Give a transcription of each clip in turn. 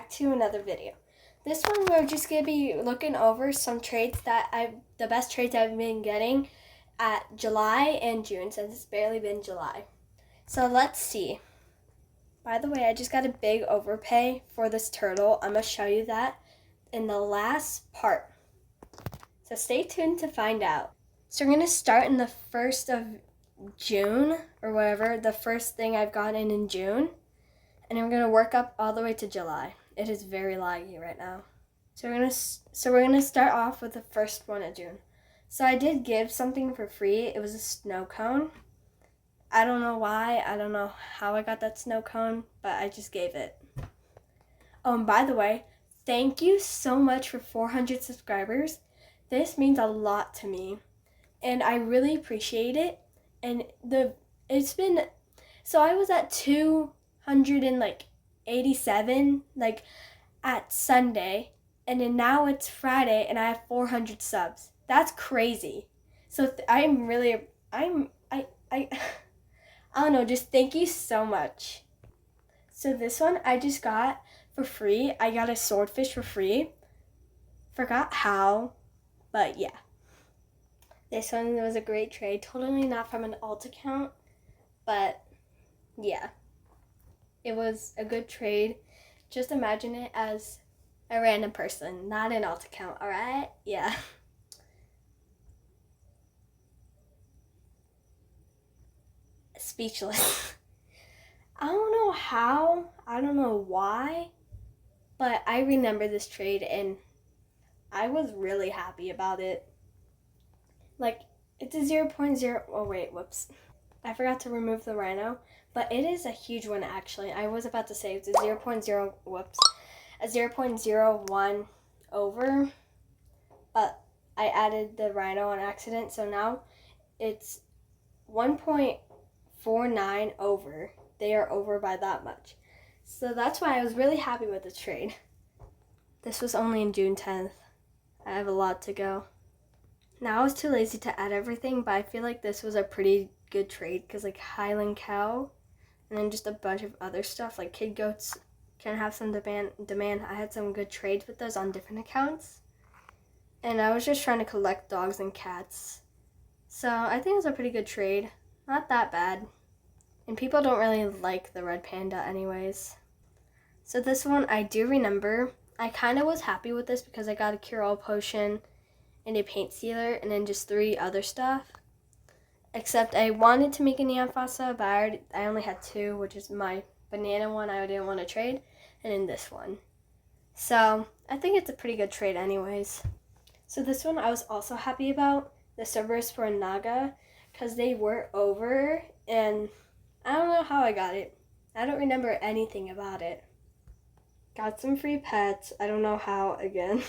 back to another video. This one we're just gonna be looking over some trades the best trades I've been getting at July and June, since it's barely been July. So let's see. By the way, I just got a big overpay for this turtle. I'm gonna show you that in the last part. So stay tuned to find out. So we're gonna start in the 1st of June or whatever, the first thing I've gotten in June. And I'm gonna work up all the way to July. It is very laggy right now. So we're gonna start off with the first one of June. So I did give something for free. It was a snow cone. I don't know why. I don't know how I got that snow cone, but I just gave it. Oh, and by the way, thank you so much for 400 subscribers. This means a lot to me, and I really appreciate it. And so I was at 287 at Sunday, and then now it's Friday and I have 400 subs. That's crazy. So I don't know, just thank you so much. So this one I just got for free. I got a swordfish for free. Forgot how, but yeah. This one was a great trade. Totally not from an alt account, but yeah. It was a good trade. Just imagine it as a random person, not an alt account, alright? Yeah. Speechless. I don't know how, I don't know why, but I remember this trade and I was really happy about it. It's a 0.0, oh wait, whoops. I forgot to remove the rhino, but it is a huge one actually. I was about to say it's a 0.01 over, but I added the rhino on accident, so now it's 1.49 over. They are over by that much. So that's why I was really happy with the trade. This was only in June 10th. I have a lot to go. Now I was too lazy to add everything, but I feel like this was a pretty good trade because Highland cow and then just a bunch of other stuff like kid goats can have some demand. I had some good trades with those on different accounts. And I was just trying to collect dogs and cats. So I think it was a pretty good trade. Not that bad. And people don't really like the red panda anyways. So this one I do remember. I kind of was happy with this because I got a cure-all potion and a paint sealer and then just 3 other stuff. Except I wanted to make a neon fossa, but I only had 2, which is my banana one I didn't want to trade, and then this one. So I think it's a pretty good trade anyways. So this one I was also happy about, the servers for Naga, because they were over, and I don't know how I got it. I don't remember anything about it. Got some free pets, I don't know how again.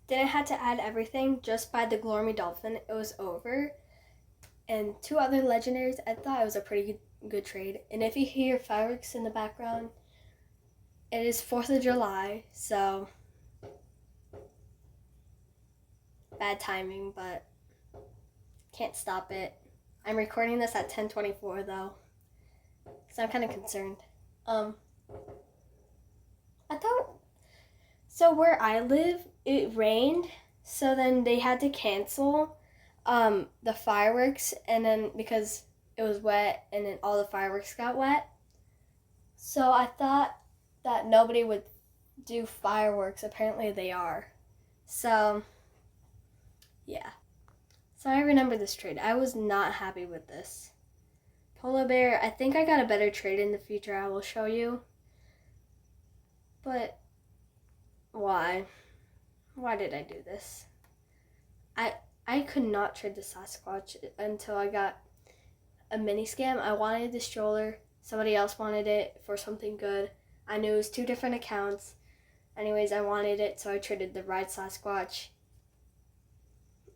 Didn't have to add everything, just by the Glormy Dolphin, it was over. And 2 other legendaries, I thought it was a pretty good trade. And if you hear fireworks in the background, it is 4th of July, so bad timing, but can't stop it. I'm recording this at 10:24 though, so I'm kind of concerned. So where I live, it rained, so then they had to cancel the fireworks, and then because it was wet and then all the fireworks got wet. So I thought that nobody would do fireworks. Apparently they are. So yeah. So I remember this trade. I was not happy with this. Polar bear, I think I got a better trade in the future I will show you. But why? Why did I do this? I could not trade the Sasquatch until I got a mini scam. I wanted the stroller. Somebody else wanted it for something good. I knew it was 2 different accounts. Anyways, I wanted it, so I traded the Ride Sasquatch.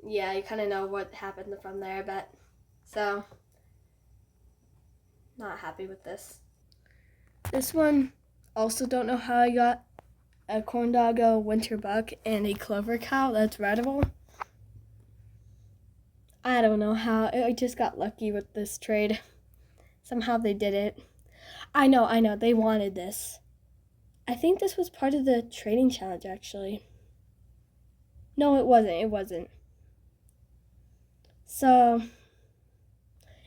Yeah, you kind of know what happened from there, I bet. So, not happy with this. This one, also don't know how I got a corn doggo, winter buck, and a clover cow that's rideable. I don't know how. I just got lucky with this trade. Somehow they did it. I know. They wanted this. I think this was part of the trading challenge, actually. No, it wasn't. So,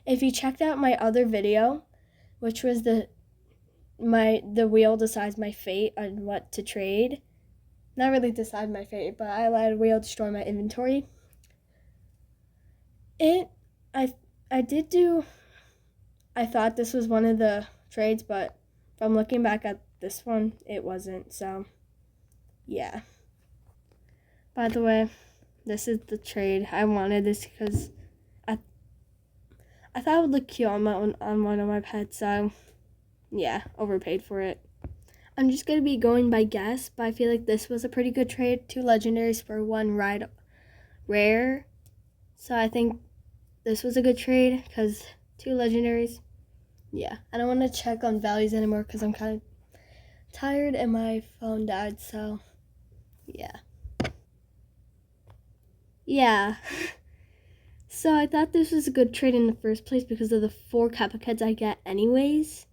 if you checked out my other video, which was the wheel decides my fate on what to trade. Not really decide my fate, but I let a wheel destroy my inventory. I thought this was one of the trades, but from looking back at this one, it wasn't. So, yeah. By the way, this is the trade. I wanted this because I thought it would look cute on one of my pets. So, yeah, overpaid for it. I'm just going to be going by guess, but I feel like this was a pretty good trade. 2 legendaries for 1 rare. So I think this was a good trade because 2 legendaries. Yeah, I don't want to check on values anymore because I'm kind of tired and my phone died, so yeah. Yeah. So I thought this was a good trade in the first place because of the 4 Kappa Kids I get anyways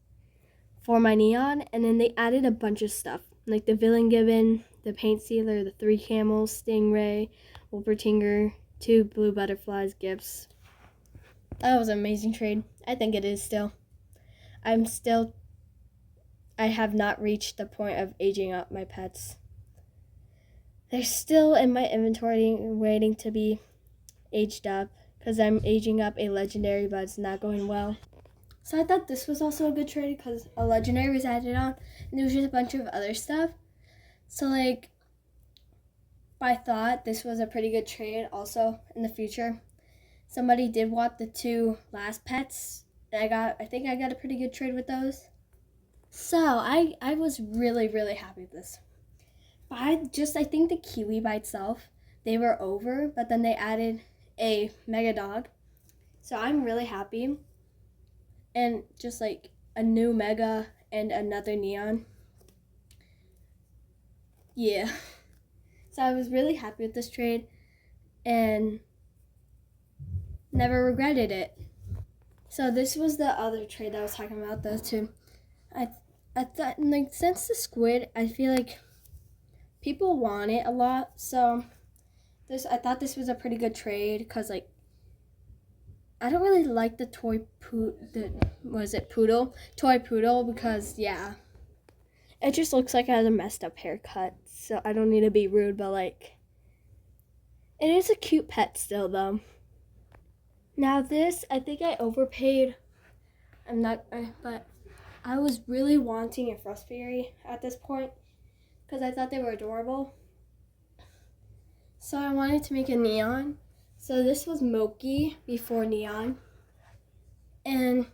for my Neon, and then they added a bunch of stuff like the Villain Gibbon, the Paint Sealer, the 3 Camels, Stingray, Wolpertinger, 2 Blue Butterflies gifts. That was an amazing trade. I think it is still. I have not reached the point of aging up my pets. They're still in my inventory waiting to be aged up because I'm aging up a legendary, but it's not going well. So I thought this was also a good trade because a legendary was added on and there was just a bunch of other stuff. So like, I thought this was a pretty good trade also in the future. Somebody did want the 2 last pets. And I think I got a pretty good trade with those. So I was really, really happy with this. But I think the Kiwi by itself, they were over, but then they added a Mega Dog. So I'm really happy. And just like a new Mega and another Neon. Yeah. So I was really happy with this trade and never regretted it. So this was the other trade that I was talking about, those 2. I thought, like, since the squid, I feel like people want it a lot. So I thought this was a pretty good trade because, like, I don't really like the toy poodle because, yeah, it just looks like it has a messed up haircut. So I don't need to be rude, but like, it is a cute pet still though. Now this, I think I overpaid. But I was really wanting a Frostberry at this point because I thought they were adorable. So I wanted to make a Neon. So this was Moki before Neon. And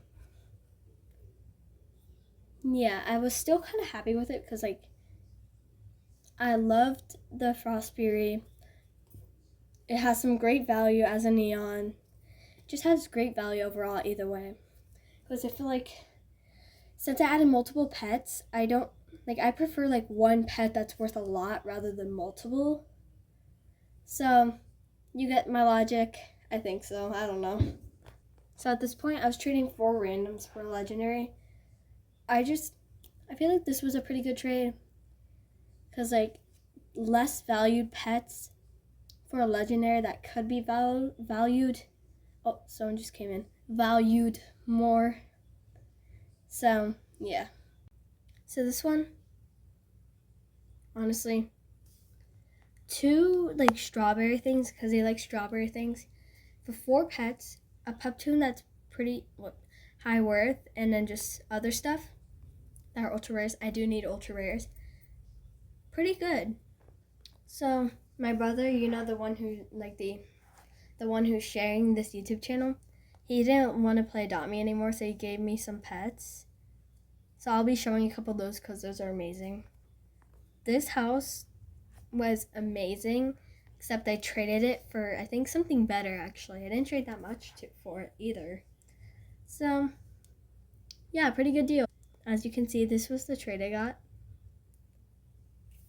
yeah, I was still kind of happy with it because like I loved the Frostberry. It has some great value as a Neon. It just has great value overall either way. Because I feel like since I added multiple pets, I prefer like one pet that's worth a lot rather than multiple. So you get my logic. I think so. I don't know. So at this point, I was trading 4 randoms for a legendary. I feel like this was a pretty good trade because like less valued pets for a legendary that could be valued. Oh, someone just came in. Valued more. So yeah. So this one, honestly, 2 like strawberry things because they like strawberry things. For 4 pets, a Peptoon that's pretty high worth, and then just other stuff that are ultra rares. I do need ultra rares. Pretty good. So my brother, the one who the one who's sharing this YouTube channel, he didn't want to play Adopt Me anymore, so he gave me some pets. So I'll be showing a couple of those because those are amazing. This house was amazing, except I traded it for, I think, something better, actually. I didn't trade that much for it either. So, yeah, pretty good deal. As you can see, this was the trade I got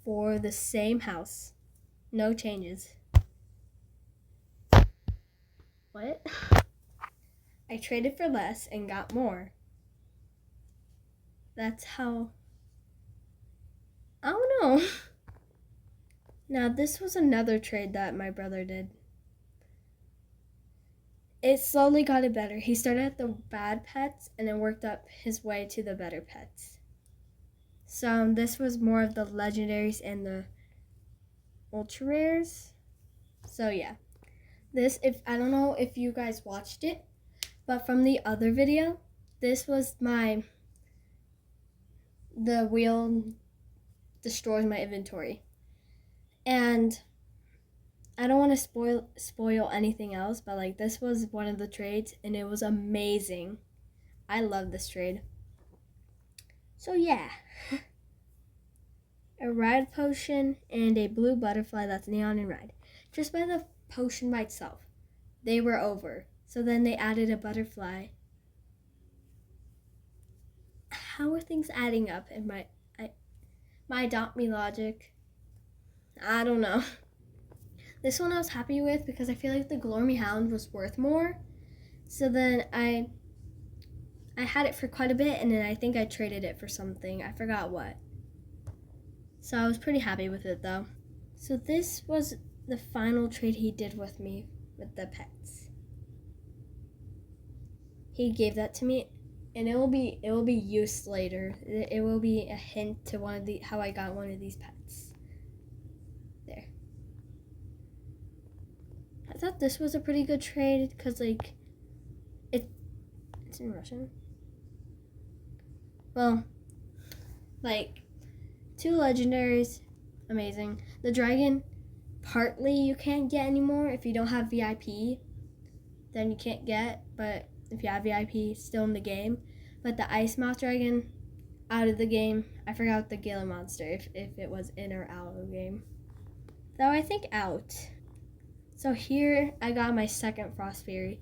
for the same house. No changes. What? I traded for less and got more. That's how I don't know. Now, this was another trade that my brother did. It slowly got it better. He started at the bad pets and then worked up his way to the better pets. So this was more of the legendaries and the ultra rares. So yeah. This, if I don't know if you guys watched it, but from the other video, this was the wheel destroys my inventory. And I don't want to spoil anything else, but like this was one of the trades and it was amazing. I love this trade. So yeah. A ride potion and a blue butterfly that's neon and red. Just by the potion by itself, they were over. So then they added a butterfly. How are things adding up in my Adopt Me logic? I don't know. This one I was happy with because I feel like the Glormy Hound was worth more. So then I had it for quite a bit and then I think I traded it for something. I forgot what. So I was pretty happy with it though. So this was the final trade he did with me with the pets. He gave that to me and it will be used later. It will be a hint to how I got one of these pets. There. I thought this was a pretty good trade because like it's in Russian. Well, like 2 legendaries, amazing. The dragon, partly you can't get anymore if you don't have VIP. Then you can't get, but if you have VIP, still in the game. But the ice mouth dragon, out of the game. I forgot the Gila monster if it was in or out of the game. Though I think out. So here I got my second Frost Fury,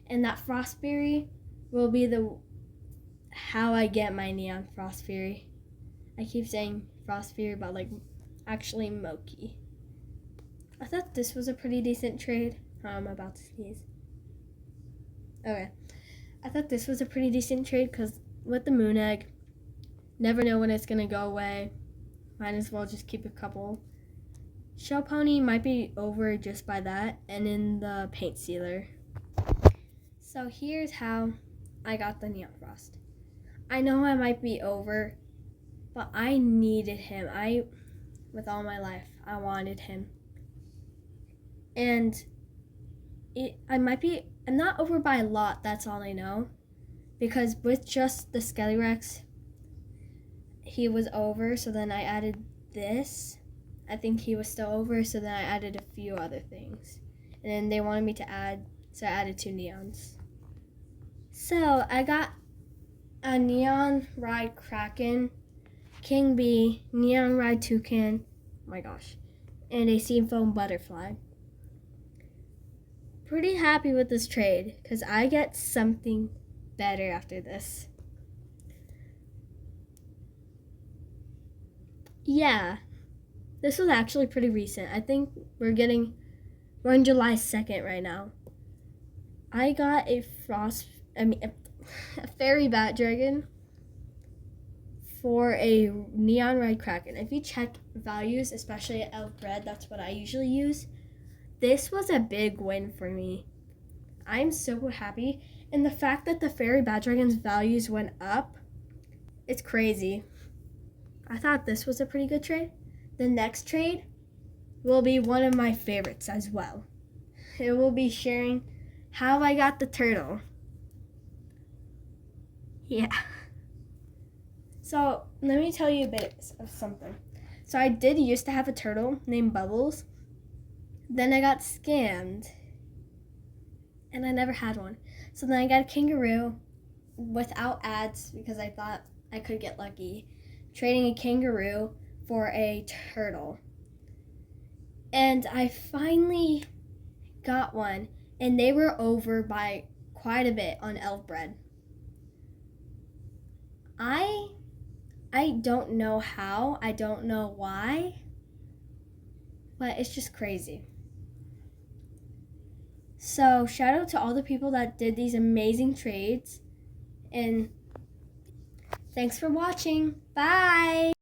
and that Frost Fury will be how I get my Neon Frost Fury. I keep saying Frost Fury, but like actually Moki. I thought this was a pretty decent trade. I'm about to sneeze. Okay. I thought this was a pretty decent trade because with the moon egg, never know when it's going to go away. Might as well just keep a couple. Shell Pony might be over just by that, and in the paint sealer. So here's how I got the Neon Frost. I know I might be over, but I needed him. With all my life, I wanted him. And I'm not over by a lot, that's all I know. Because with just the Skellyrex, he was over, so then I added this. I think he was still over, so then I added a few other things. And then they wanted me to add, so I added 2 neons. So I got a Neon Ride Kraken, King Bee, Neon Ride Toucan, oh my gosh, and a Seam Foam Butterfly. Pretty happy with this trade because I get something better after this. Yeah, this was actually pretty recent. I think we're on July 2nd right now. I got a Fairy Bat Dragon for a Neon Ride Kraken. If you check values, especially at Elf Bread, that's what I usually use. This was a big win for me. I'm so happy. And the fact that the Fairy Bat Dragon's values went up, it's crazy. I thought this was a pretty good trade. The next trade will be one of my favorites as well. It will be sharing how I got the turtle. Yeah. So let me tell you a bit of something. So I did used to have a turtle named Bubbles. Then I got scammed, and I never had one. So then I got a kangaroo without ads because I thought I could get lucky, trading a kangaroo for a turtle. And I finally got one, and they were over by quite a bit on Elf Bread. I don't know how, I don't know why, but it's just crazy. So shout out to all the people that did these amazing trades, and thanks for watching. Bye!